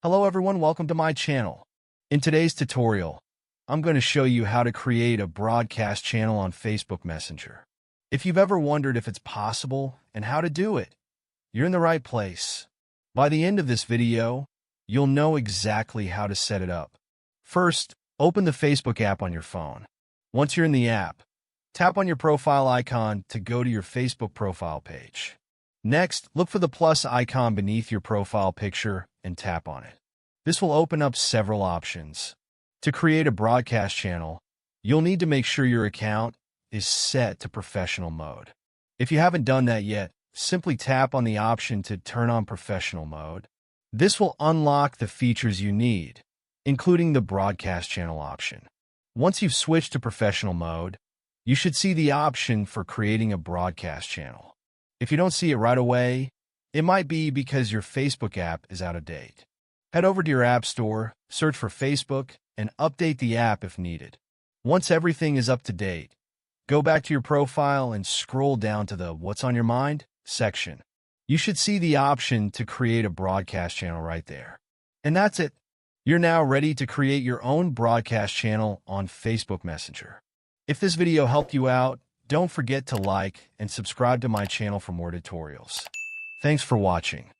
Hello everyone, welcome to my channel. In today's tutorial, I'm going to show you how to create a broadcast channel on Facebook Messenger. If you've ever wondered if it's possible and how to do it, you're in the right place. By the end of this video, you'll know exactly how to set it up. First, open the Facebook app on your phone. Once you're in the app, tap on your profile icon to go to your Facebook profile page. Next, look for the plus icon beneath your profile picture and tap on it. This will open up several options. To create a broadcast channel, you'll need to make sure your account is set to professional mode. If you haven't done that yet, simply tap on the option to turn on professional mode. This will unlock the features you need, including the broadcast channel option. Once you've switched to professional mode, you should see the option for creating a broadcast channel. If you don't see it right away, it might be because your Facebook app is out of date. Head over to your App Store, search for Facebook, and update the app if needed. Once everything is up to date, go back to your profile and scroll down to the What's on Your Mind section. You should see the option to create a broadcast channel right there. And that's it. You're now ready to create your own broadcast channel on Facebook Messenger. If this video helped you out, don't forget to like and subscribe to my channel for more tutorials. Thanks for watching.